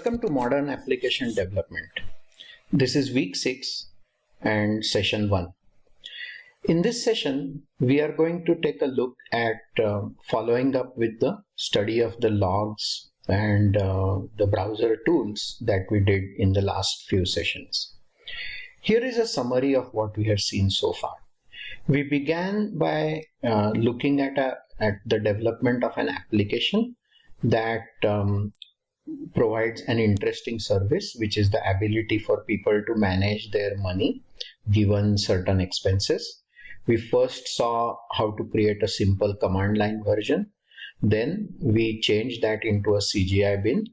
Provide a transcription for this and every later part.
Welcome to Modern Application Development. This is week 6 and session 1. In this session, we are going to take a look at following up with the study of the logs and the browser tools that we did in the last few sessions. Here is a summary of what we have seen so far. We began by looking at the development of an application that provides an interesting service, which is the ability for people to manage their money given certain expenses. We first saw how to create a simple command line version. Then we changed that into a CGI bin.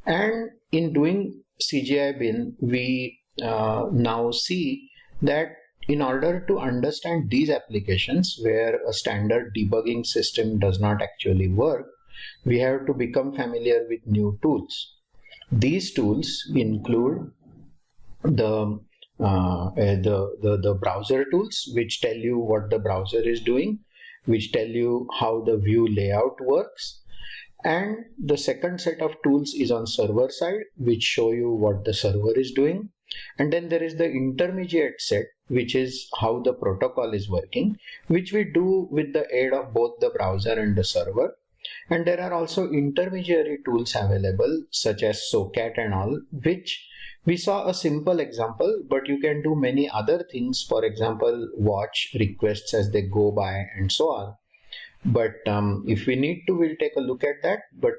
And in doing CGI bin, we now see that in order to understand these applications where a standard debugging system does not actually work, we have to become familiar with new tools. These tools include the browser tools, which tell you what the browser is doing, which tell you how the view layout works. And the second set of tools is on server side, which show you what the server is doing. And then there is the intermediate set, which is how the protocol is working, which we do with the aid of both the browser and the server. And there are also intermediary tools available, such as SOCAT and all, which we saw a simple example, but you can do many other things. For example, watch requests as they go by and so on. But if we need to, we'll take a look at that. But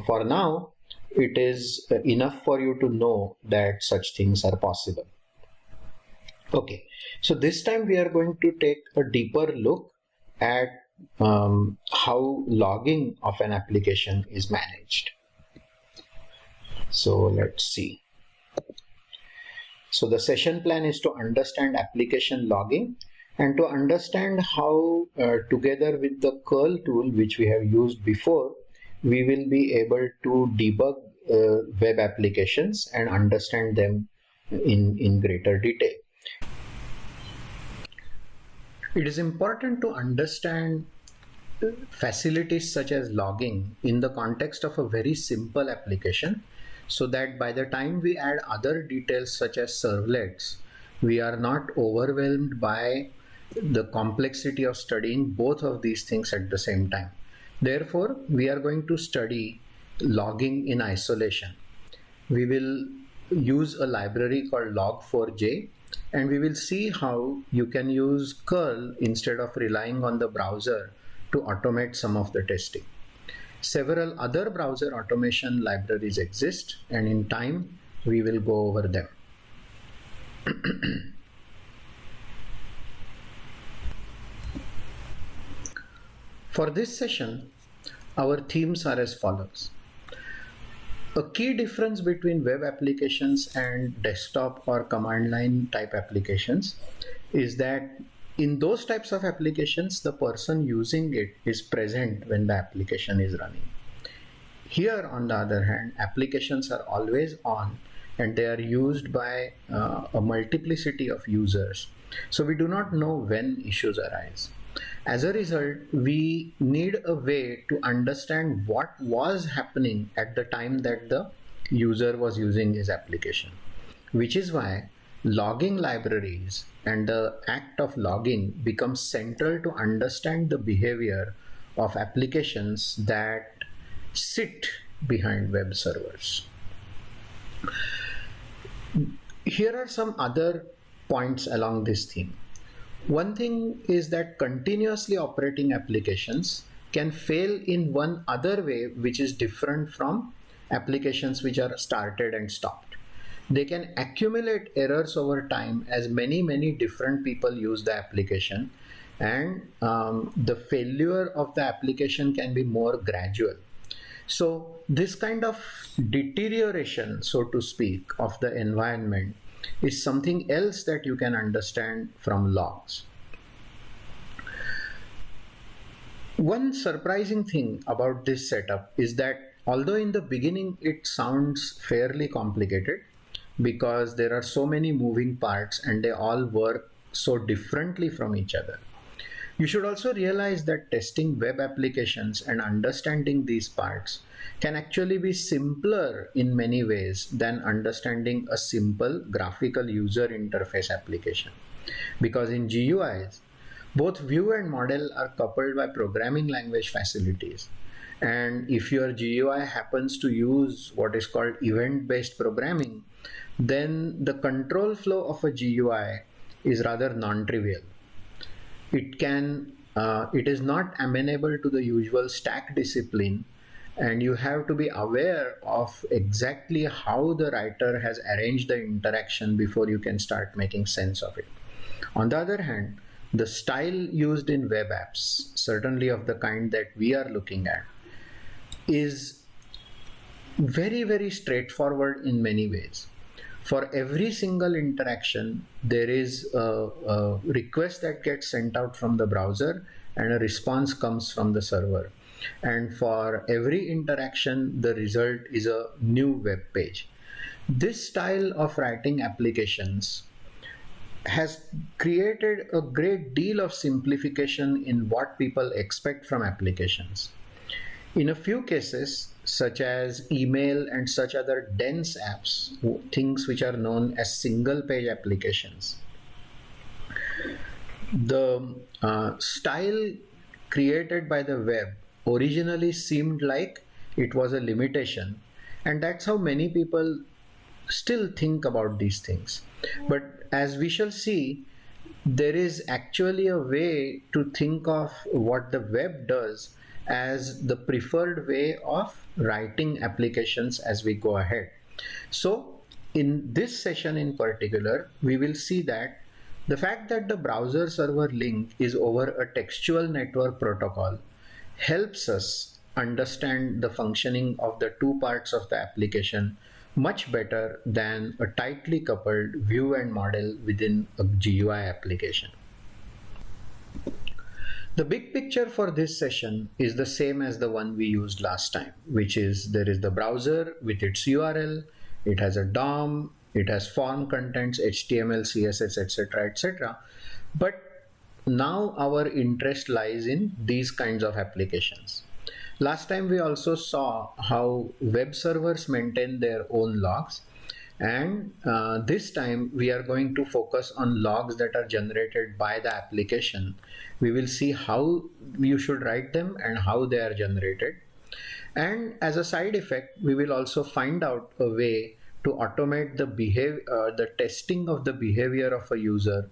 for now, it is enough for you to know that such things are possible. Okay, so this time we are going to take a deeper look at how logging of an application is managed. So let's see. So the session plan is to understand application logging and to understand how together with the curl tool, which we have used before, we will be able to debug web applications and understand them in greater detail. It is important to understand facilities such as logging in the context of a very simple application, so that by the time we add other details such as servlets, we are not overwhelmed by the complexity of studying both of these things at the same time. Therefore, we are going to study logging in isolation. We will use a library called log4j, and we will see how you can use curl instead of relying on the browser to automate some of the testing. Several other browser automation libraries exist, and in time we will go over them. For this session, our themes are as follows. A key difference between web applications and desktop or command line type applications is that in those types of applications, the person using it is present when the application is running. Here, on the other hand, applications are always on and they are used by a multiplicity of users. So we do not know when issues arise. As a result, we need a way to understand what was happening at the time that the user was using his application, which is why logging libraries and the act of logging becomes central to understand the behavior of applications that sit behind web servers. Here are some other points along this theme. One thing is that continuously operating applications can fail in one other way, which is different from applications which are started and stopped. They can accumulate errors over time as many different people use the application, and the failure of the application can be more gradual. So this kind of deterioration, so to speak, of the environment is something else that you can understand from logs. One surprising thing about this setup is that although in the beginning it sounds fairly complicated because there are so many moving parts and they all work so differently from each other, You should also realize that testing web applications and understanding these parts can actually be simpler in many ways than understanding a simple graphical user interface application. Because in GUIs, both view and model are coupled by programming language facilities. And if your GUI happens to use what is called event-based programming, then the control flow of a GUI is rather non-trivial. It is not amenable to the usual stack discipline, and you have to be aware of exactly how the writer has arranged the interaction before you can start making sense of it. On the other hand, the style used in web apps, certainly of the kind that we are looking at, is very, very straightforward in many ways. For every single interaction, there is a request that gets sent out from the browser and a response comes from the server. And for every interaction, the result is a new web page. This style of writing applications has created a great deal of simplification in what people expect from applications. In a few cases, such as email and such other dense apps, things which are known as single page applications, the style created by the web originally seemed like it was a limitation, and that's how many people still think about these things. But as we shall see, there is actually a way to think of what the web does as the preferred way of writing applications as we go ahead. So in this session in particular, we will see that the fact that the browser server link is over a textual network protocol helps us understand the functioning of the two parts of the application much better than a tightly coupled view and model within a GUI application. The big picture for this session is the same as the one we used last time, which is there is the browser with its URL, it has a DOM, it has form contents, HTML, CSS, etc., etc. But now our interest lies in these kinds of applications. Last time we also saw how web servers maintain their own logs, and this time we are going to focus on logs that are generated by the application. We will see how you should write them and how they are generated. And as a side effect, we will also find out a way to automate the testing of the behavior of a user,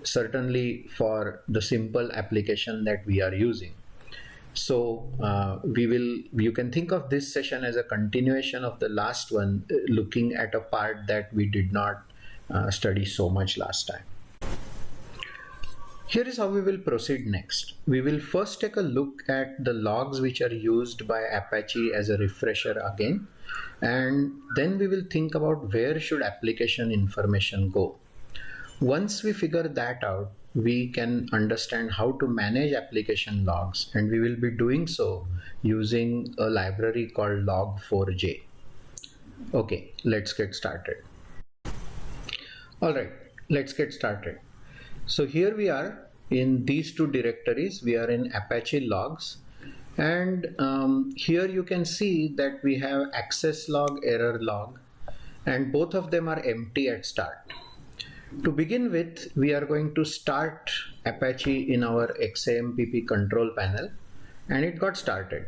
certainly for the simple application that we are using. So you can think of this session as a continuation of the last one, looking at a part that we did not study so much last time. Here is how we will proceed next. We will first take a look at the logs which are used by Apache as a refresher again, and then we will think about where should application information go. Once we figure that out, we can understand how to manage application logs, and we will be doing so using a library called log4j. Okay, let's get started. All right, let's get started. So here we are in these two directories. We are in Apache logs, and here you can see that we have access log, error log, and both of them are empty at start. To begin with, we are going to start Apache in our XAMPP control panel, and it got started.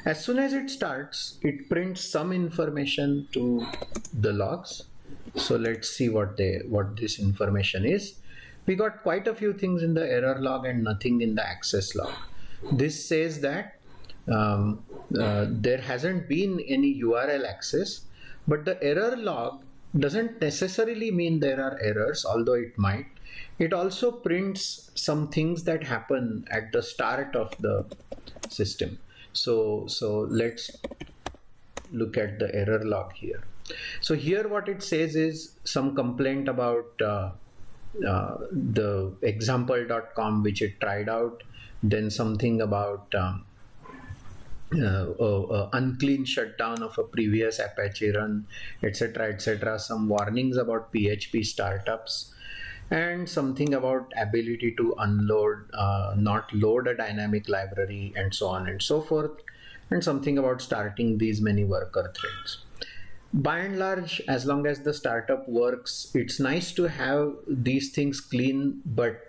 As soon as it starts, it prints some information to the logs. So let's see what this information is. We got quite a few things in the error log and nothing in the access log. This says that there hasn't been any URL access, but the error log doesn't necessarily mean there are errors, although it might. It also prints some things that happen at the start of the system. So let's look at the error log here. So here what it says is some complaint about the example.com which it tried out, then something about unclean shutdown of a previous Apache run, etc., etc. Some warnings about PHP startups, and something about ability to unload, not load a dynamic library, and so on and so forth, and something about starting these many worker threads. By and large, as long as the startup works, it's nice to have these things clean, but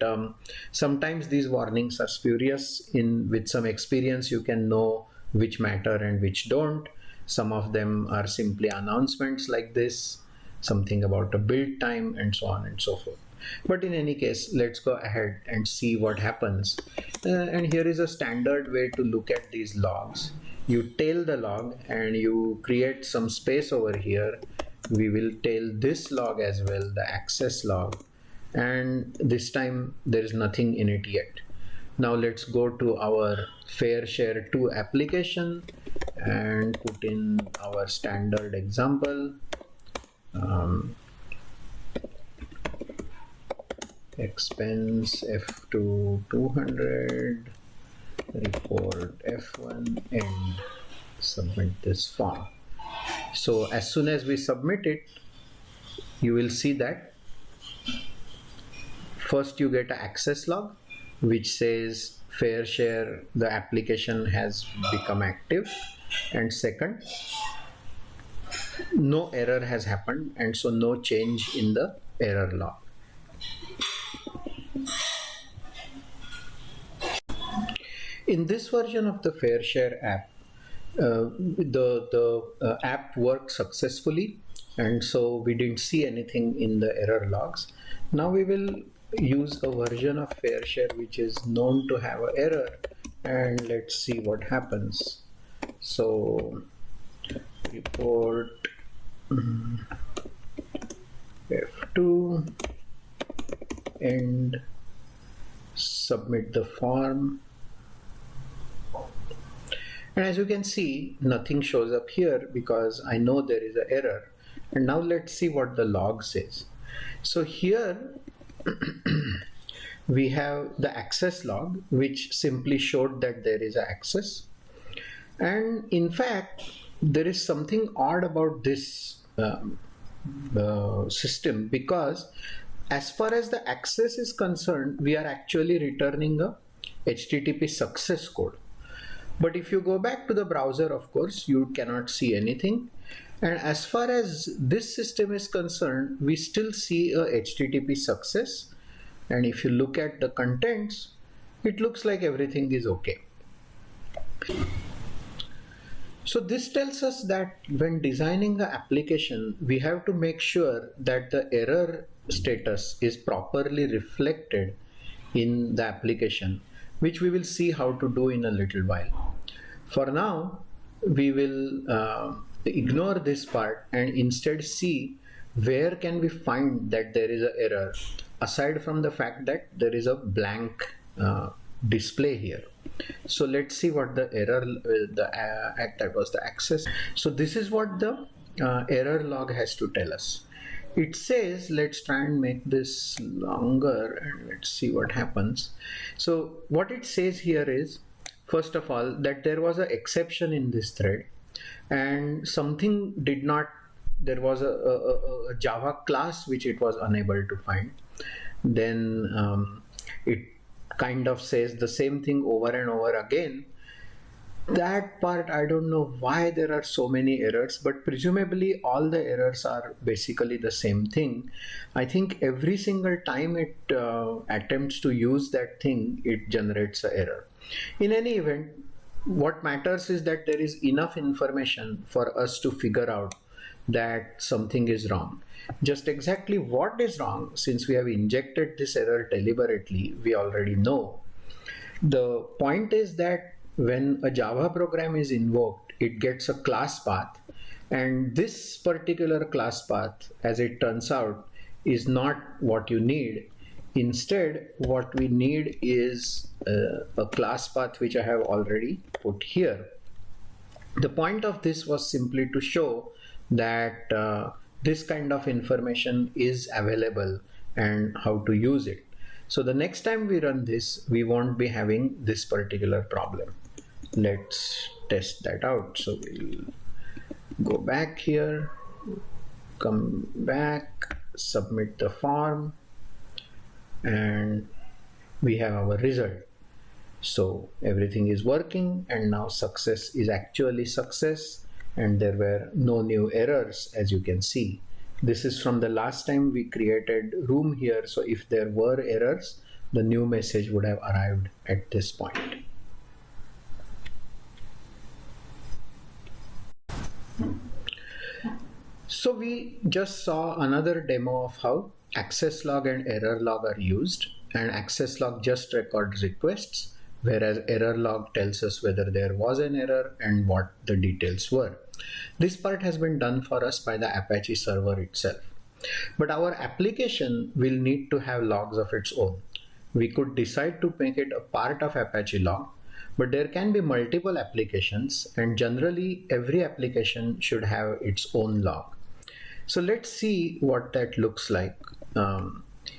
sometimes these warnings are spurious. With some experience, you can know which matter and which don't. Some of them are simply announcements like this, something about a build time, and so on and so forth. But in any case, let's go ahead and see what happens. And here is a standard way to look at these logs. You tail the log and you create some space over here. We will tail this log as well, the access log, and this time there is nothing in it yet. Now let's go to our fair share 2 application and put in our standard example. Expense F2 200, report F1, and submit this form. So as soon as we submit it, you will see that first you get an access log which says fair share, the application has become active, and second, no error has happened, and so no change in the error log. In this version of the fair share app, the app worked successfully, and so we didn't see anything in the error logs. Now we will use a version of fair share which is known to have an error, and let's see what happens. So report F2 and submit the form. And as you can see, nothing shows up here because I know there is an error. And now let's see what the log says. So here we have the access log, which simply showed that there is an access. And in fact, there is something odd about this system, because as far as the access is concerned, we are actually returning a HTTP success code. But if you go back to the browser, of course, you cannot see anything. And as far as this system is concerned, we still see a HTTP success. And if you look at the contents, it looks like everything is okay. So this tells us that when designing the application, we have to make sure that the error status is properly reflected in the application, which we will see how to do in a little while. For now, we will ignore this part and instead see where can we find that there is an error, aside from the fact that there is a blank display here. So let's see what the error, that was the access. So this is what the error log has to tell us. It says, let's try and make this longer and let's see what happens. So what it says here is, first of all, that there was an exception in this thread and something did not, there was a Java class which it was unable to find. Then it kind of says the same thing over and over again. That part, I don't know why there are so many errors, but presumably all the errors are basically the same thing. I think every single time it attempts to use that thing, it generates an error. In any event, what matters is that there is enough information for us to figure out that something is wrong. Just exactly what is wrong, since we have injected this error deliberately, we already know. The point is that when a Java program is invoked, it gets a class path, and this particular class path, as it turns out, is not what you need. Instead, what we need is a class path which I have already put here. The point of this was simply to show that this kind of information is available and how to use it. So the next time we run this, we won't be having this particular problem. Let's test that out. So we'll go back here, come back, submit the form, and we have our result. So everything is working, and now success is actually success, and there were no new errors, as you can see. This is from the last time we created room here, so if there were errors, the new message would have arrived at this point. So we just saw another demo of how access log and error log are used, and access log just records requests, whereas error log tells us whether there was an error and what the details were. This part has been done for us by the Apache server itself. But our application will need to have logs of its own. We could decide to make it a part of Apache log, but there can be multiple applications, and generally every application should have its own log. So let's see what that looks like.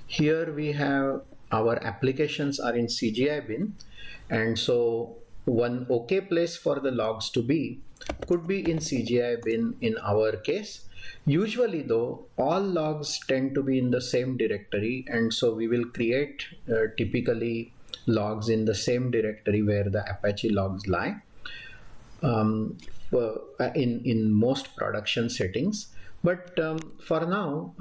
Here we have our applications are in CGI bin, and so one okay place for the logs to be could be in CGI bin in our case. Usually though, all logs tend to be in the same directory, and so we will create typically logs in the same directory where the Apache logs lie in most production settings. But for now,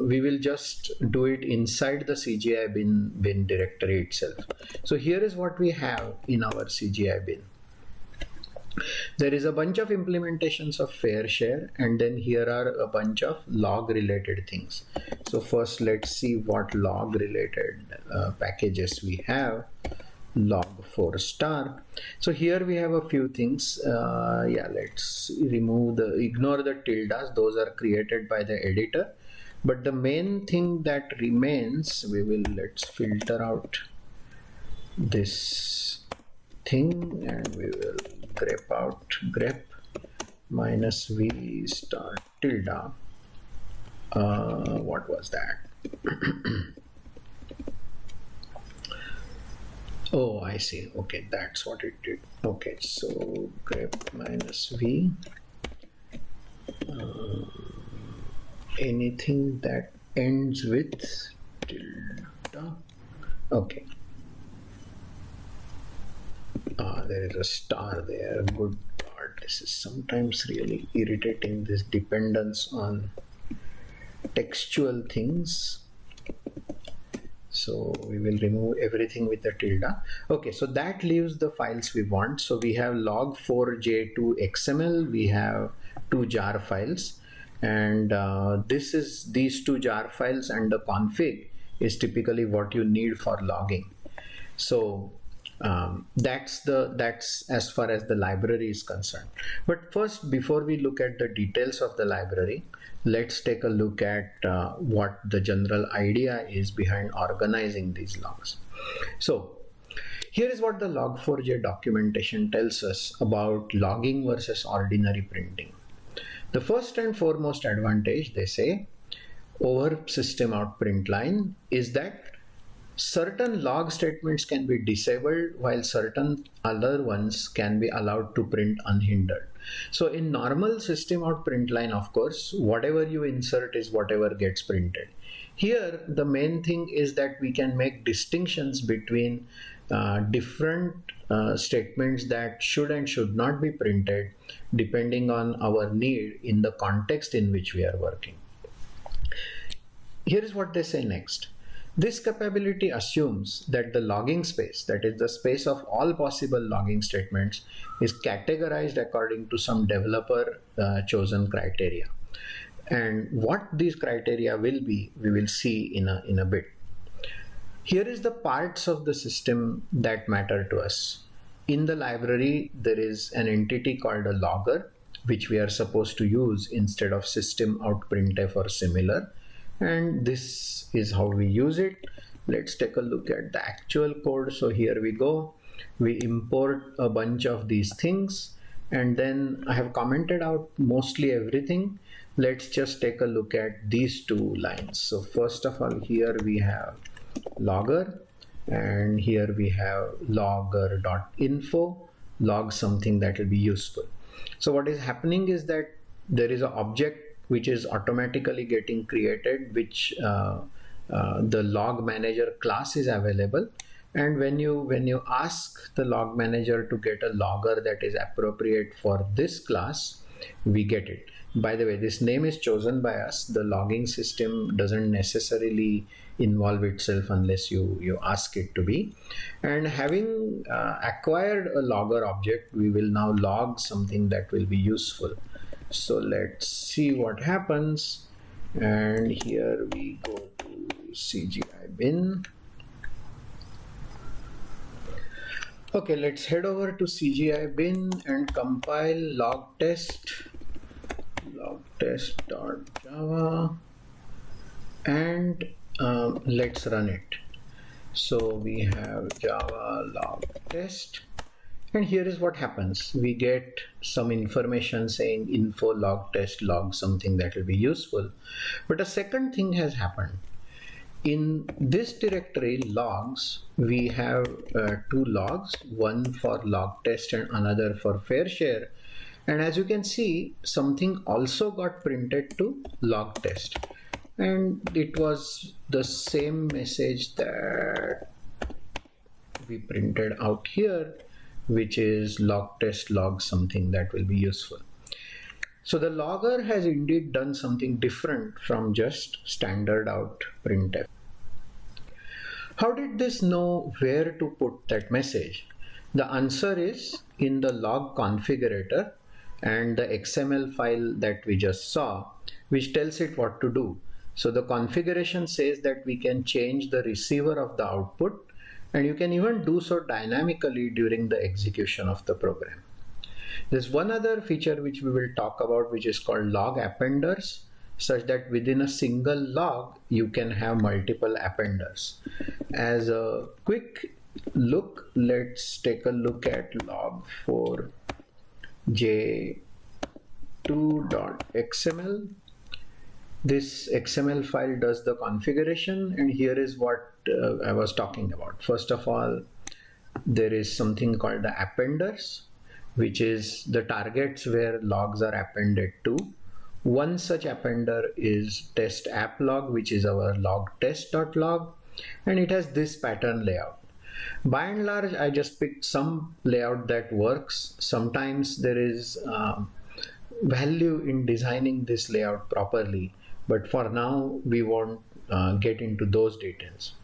we will just do it inside the CGI bin directory itself. So here is what we have in our CGI bin. There is a bunch of implementations of fair share, and then here are a bunch of log related things. So first let's see what log related packages we have. Log4 star. So here we have a few things. Let's ignore the tildes, those are created by the editor, but the main thing that remains, let's filter out this thing, and we will grep out grep minus v star tilde. What was that? Oh, I see. Okay, that's what it did. Okay, so grep minus v, anything that ends with tilde. Okay. There is a star there. Good God, this is sometimes really irritating, this dependence on textual things. So we will remove everything with the tilde. Okay, so that leaves the files we want. So we have log4j2 XML, we have two jar files, and these two jar files, and the config is typically what you need for logging. So that's as far as the library is concerned. But first, before we look at the details of the library, let's take a look at what the general idea is behind organizing these logs. So here is what the log4j documentation tells us about logging versus ordinary printing. The first and foremost advantage, they say, over system out print line is that certain log statements can be disabled while certain other ones can be allowed to print unhindered. So in normal system out print line, of course, whatever you insert is whatever gets printed. Here, the main thing is that we can make distinctions between different statements that should and should not be printed depending on our need in the context in which we are working. Here is what they say next. This capability assumes that the logging space, that is the space of all possible logging statements, is categorized according to some developer chosen criteria. And what these criteria will be, we will see in a bit. Here is the parts of the system that matter to us. In the library, there is an entity called a logger, which we are supposed to use instead of system out printf or similar. And this is how we use it. Let's take a look at the actual code. So here we go. We import a bunch of these things, and then I have commented out mostly everything. Let's just take a look at these two lines. So first of all, here we have logger, and here we have logger.info, log something that will be useful. So what is happening is that there is an object which is automatically getting created, which the log manager class is available, and when you ask the log manager to get a logger that is appropriate for this class, we get it. By the way, this name is chosen by us. The logging system doesn't necessarily involve itself unless you ask it to be. And having acquired a logger object, we will now log something that will be useful. So let's see what happens. And here we go to CGI bin. Okay, let's head over to CGI bin and compile log test.java, and let's run it. So we have java log test, and here is what happens. We get some information saying info log test log something that will be useful. But a second thing has happened. In this directory logs, we have two logs, one for log test and another for fair share. And as you can see, something also got printed to log test. And it was the same message that we printed out here, which is log test log something that will be useful. So the logger has indeed done something different from just standard out printf. How did this know where to put that message? The answer is in the log configurator and the XML file that we just saw, which tells it what to do. So the configuration says that we can change the receiver of the output, and you can even do so dynamically during the execution of the program. There's one other feature which we will talk about, which is called log appenders, such that within a single log you can have multiple appenders. As a quick look, let's take a look at log for j2.xml. This XML file does the configuration, and here is what I was talking about. First of all, there is something called the appenders, which is the targets where logs are appended to. One such appender is test app log, which is our log test.log, and it has this pattern layout. By and large, I just picked some layout that works. Sometimes there is value in designing this layout properly, but for now we won't get into those details.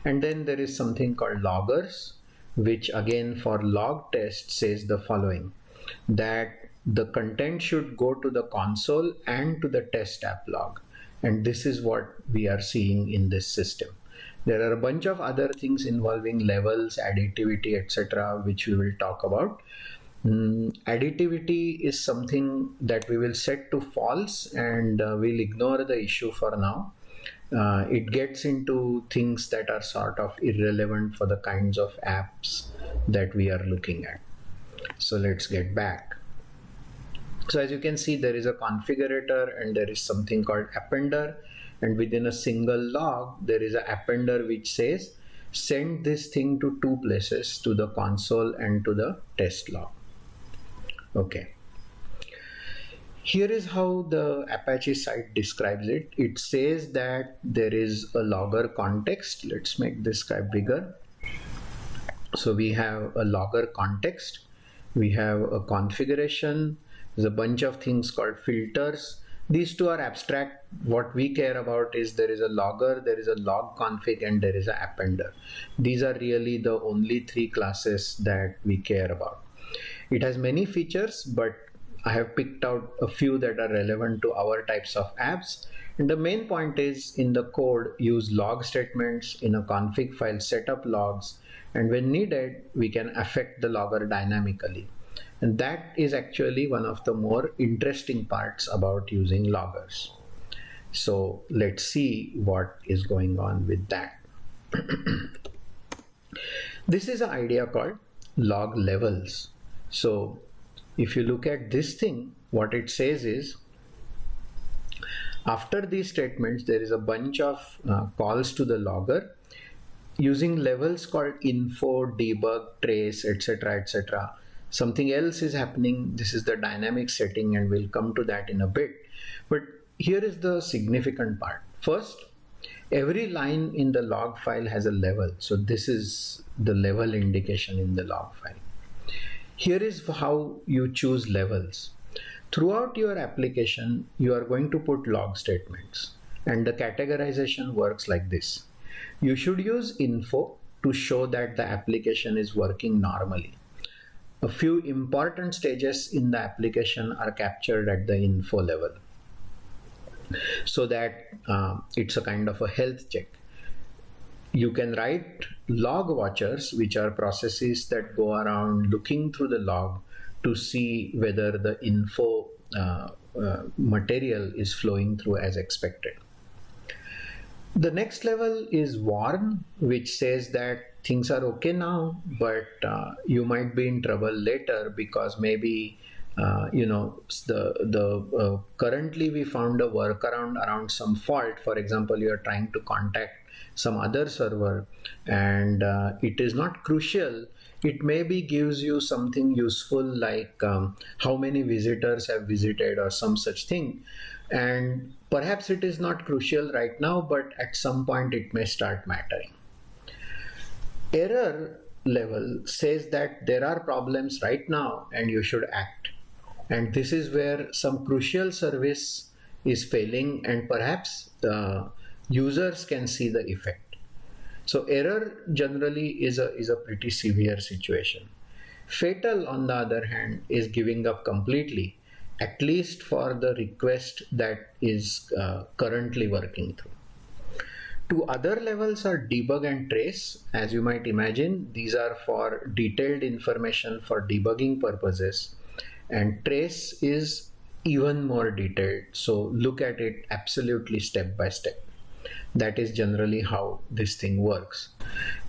And then there is something called loggers, which again for log test says the following, that the content should go to the console and to the test app log, and this is what we are seeing in this system. There are a bunch of other things involving levels, additivity, etc., which we will talk about. Additivity is something that we will set to false, and we'll ignore the issue for now. It gets into things that are sort of irrelevant for the kinds of apps that we are looking at. So let's get back. So as you can see, there is a configurator and there is something called appender, and within a single log there is an appender which says send this thing to two places, to the console and to the test log. Okay. Here is how the Apache site describes it. It says that there is a logger context. Let's make this guy bigger. So we have a logger context. We have a configuration. There's a bunch of things called filters. These two are abstract. What we care about is there is a logger, there is a log config, and there is an appender. These are really the only three classes that we care about. It has many features, but I have picked out a few that are relevant to our types of apps. And the main point is, in the code, use log statements in a config file, set up logs, and when needed, we can affect the logger dynamically. And that is actually one of the more interesting parts about using loggers. So let's see what is going on with that. This is an idea called log levels. So if you look at this thing, what it says is, after these statements, there is a bunch of calls to the logger using levels called info, debug, trace, etc., etc. Something else is happening. This is the dynamic setting, and we'll come to that in a bit. But here is the significant part. First, Every line in the log file has a level. So this is the level indication in the log file. Here is how you choose levels. Throughout your application, you are going to put log statements, and the categorization works like this. You should use info to show that the application is working normally. A few important stages in the application are captured at the info level, so that it's a kind of a health check. You can write log watchers, which are processes that go around looking through the log to see whether the info material is flowing through as expected. The next level is warn, which says that things are okay now, but you might be in trouble later, because maybe currently we found a workaround around some fault. For example, you are trying to contact some other server, and it is not crucial. It maybe gives you something useful, like how many visitors have visited or some such thing, and perhaps it is not crucial right now, but at some point it may start mattering. Error level says that there are problems right now and you should act, and this is where some crucial service is failing, and perhaps the users can see the effect. So error generally is a pretty severe situation. Fatal, on the other hand, is giving up completely, at least for the request that is currently working through. Two other levels are debug and trace. As you might imagine, these are for detailed information for debugging purposes, and trace is even more detailed. So look at it absolutely step by step. That is generally how this thing works.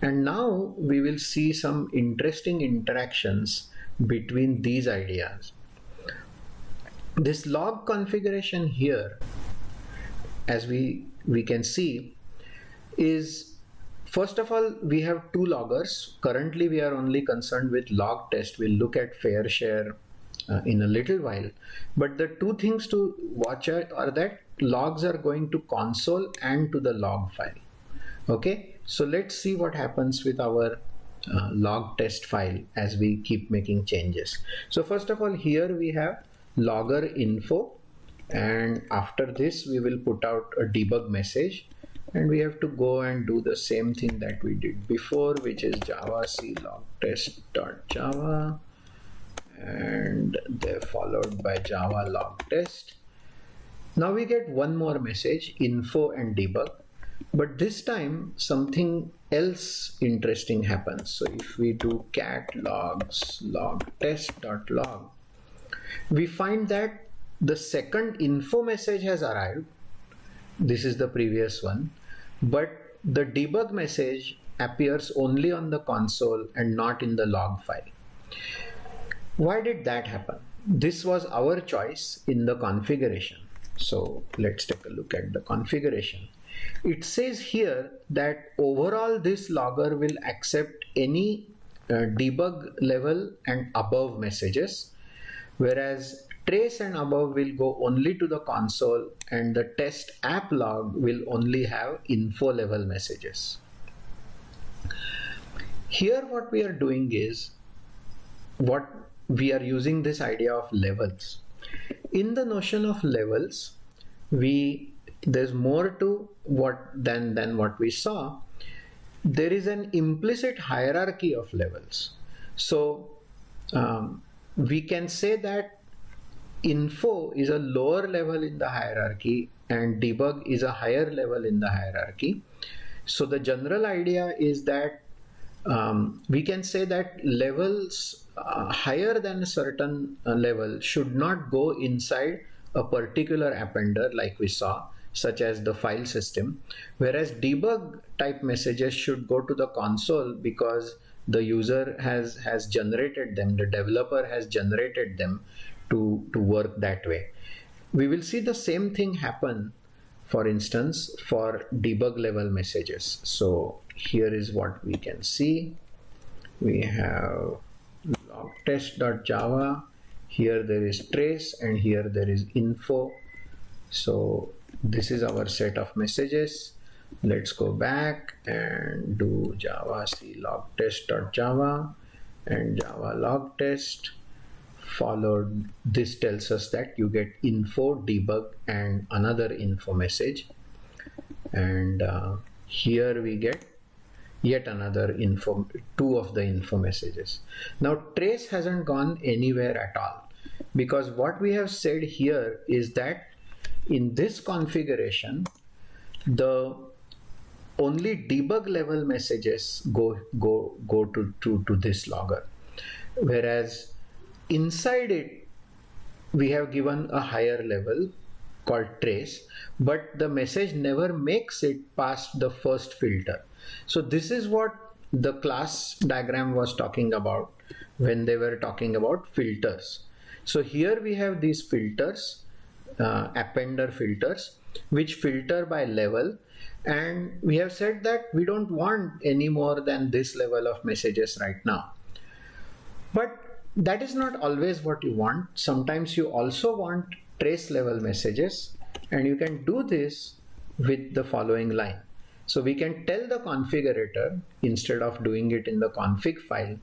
And now we will see some interesting interactions between these ideas. This log configuration here, as we can see, is, first of all, we have two loggers. Currently we are only concerned with log test. We'll look at fair share in a little while, but the two things to watch are that logs are going to console and to the log file. Okay, so let's see what happens with our log test file as we keep making changes. So first of all, here we have logger info, and after this we will put out a debug message, and we have to go and do the same thing that we did before, which is java c log test.java, and they're followed by java log test. Now we get one more message, info and debug, but this time something else interesting happens. So if we do cat logs log test.log, we find that the second info message has arrived. This is the previous one, but the debug message appears only on the console and not in the log file. Why did that happen? This was our choice in the configuration. So let's take a look at the configuration. It says here that overall this logger will accept any debug level and above messages, whereas trace and above will go only to the console, and the test app log will only have info level messages. Here what we are doing is, what we are using this idea of levels. In the notion of levels, there's more to than what we saw. There is an implicit hierarchy of levels. So we can say that info is a lower level in the hierarchy and debug is a higher level in the hierarchy. So the general idea is that we can say that levels higher than a certain level should not go inside a particular appender like we saw, such as the file system, whereas debug type messages should go to the console because the user has generated them, the developer has generated them to work that way. We will see the same thing happen, for instance, for debug level messages. So here is what we can see. We have log test.java, here there is trace, and here there is info. So this is our set of messages. Let's go back and do java c log test.java and java log test. Followed, this tells us that you get info, debug, and another info message. And here we get yet another info, two of the info messages. Now trace hasn't gone anywhere at all, because what we have said here is that in this configuration, the only debug level messages go to this logger, whereas inside it we have given a higher level called trace, but the message never makes it past the first filter. So this is what the class diagram was talking about when they were talking about filters. So here we have these filters, appender filters, which filter by level, and we have said that we don't want any more than this level of messages right now. But that is not always what you want. Sometimes you also want trace level messages, and you can do this with the following line. So we can tell the configurator, instead of doing it in the config file,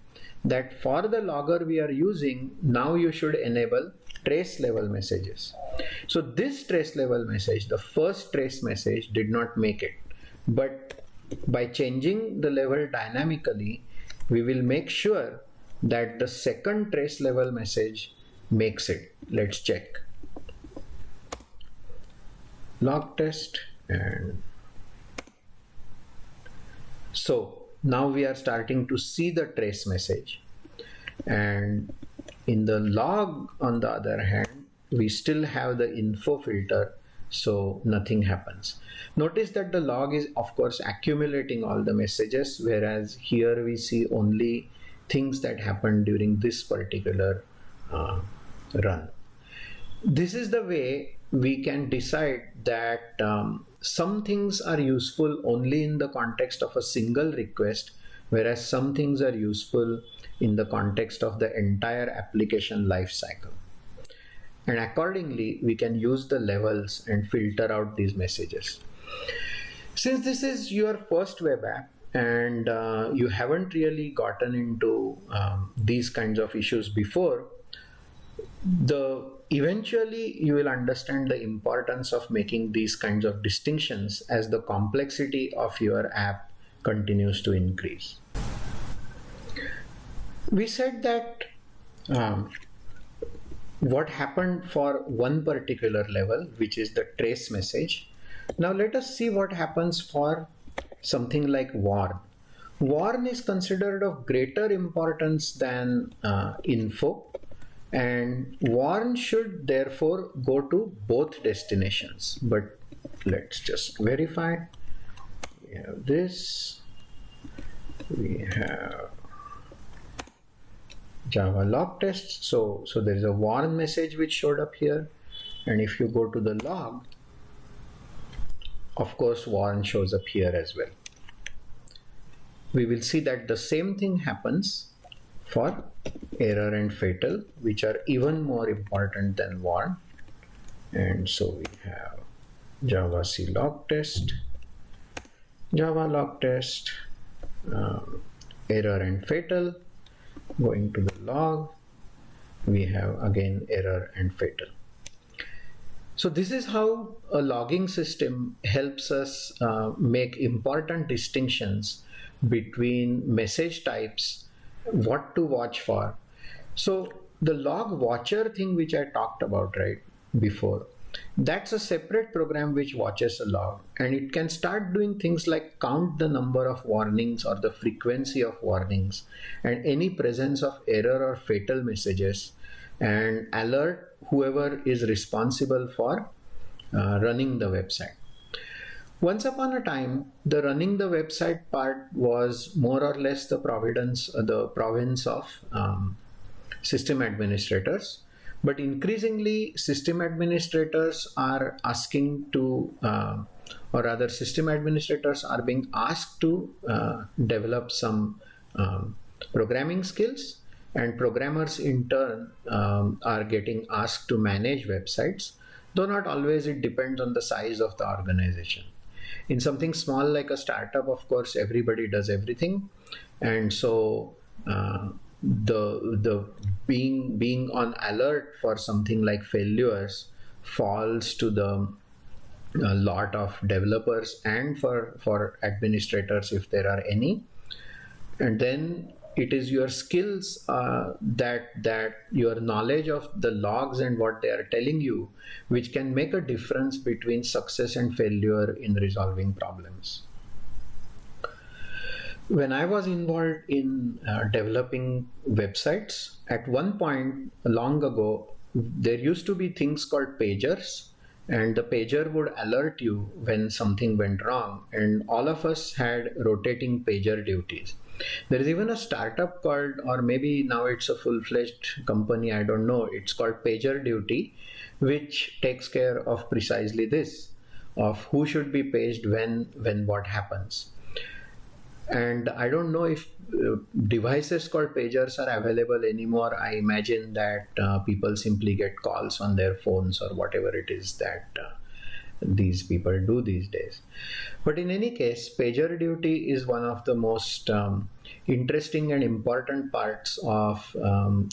that for the logger we are using, now you should enable trace level messages. So this trace level message, the first trace message, did not make it, but by changing the level dynamically, we will make sure that the second trace level message makes it. Let's check. Log test, and so now we are starting to see the trace message, and in the log, on the other hand, we still have the info filter, so nothing happens. Notice that the log is of course accumulating all the messages, whereas here we see only things that happen during this particular run. This is the way we can decide that some things are useful only in the context of a single request, whereas some things are useful in the context of the entire application lifecycle. And accordingly, we can use the levels and filter out these messages. Since this is your first web app and you haven't really gotten into these kinds of issues before, eventually you will understand the importance of making these kinds of distinctions as the complexity of your app continues to increase. We said that what happened for one particular level, which is the trace message. Now let us see what happens for something like warn. Warn is considered of greater importance than info, and warn should therefore go to both destinations. But let's just verify. We have this, we have Java log test. So there is a warn message which showed up here, and if you go to the log, of course warn shows up here as well. We will see that the same thing happens for error and fatal, which are even more important than warn. And so we have Java C log test, Java log test, error and fatal. Going to the log, we have again error and fatal. So this is how a logging system helps us make important distinctions between message types, what to watch for. So the log watcher thing which I talked about right before, that's a separate program which watches a log, and it can start doing things like count the number of warnings or the frequency of warnings and any presence of error or fatal messages, and alert whoever is responsible for running the website. Once upon a time, the running the website part was more or less the province of system administrators. But increasingly, system administrators are asking to, or rather system administrators are being asked to develop some programming skills, and programmers in turn are getting asked to manage websites, though not always. It depends on the size of the organization. In something small like a startup, of course, everybody does everything, and so the being on alert for something like failures falls to the a lot of developers and for administrators if there are any. And then it is your skills, that your knowledge of the logs and what they are telling you, which can make a difference between success and failure in resolving problems. When I was involved in developing websites, at one point long ago, there used to be things called pagers, and the pager would alert you when something went wrong, and all of us had rotating pager duties. There is even a startup called, or maybe now it's a full-fledged company, I don't know, it's called PagerDuty, which takes care of precisely this, of who should be paged when what happens. And I don't know if devices called pagers are available anymore. I imagine that people simply get calls on their phones or whatever it is that these people do these days. But in any case, PagerDuty is one of the most interesting and important parts of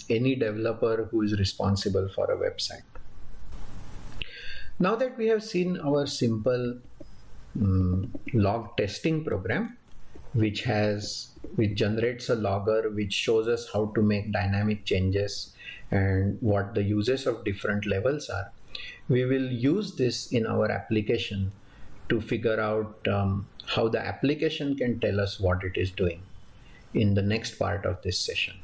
any developer who is responsible for a website. Now that we have seen our simple log testing program, which generates a logger which shows us how to make dynamic changes and what the uses of different levels are, we will use this in our application to figure out how the application can tell us what it is doing in the next part of this session.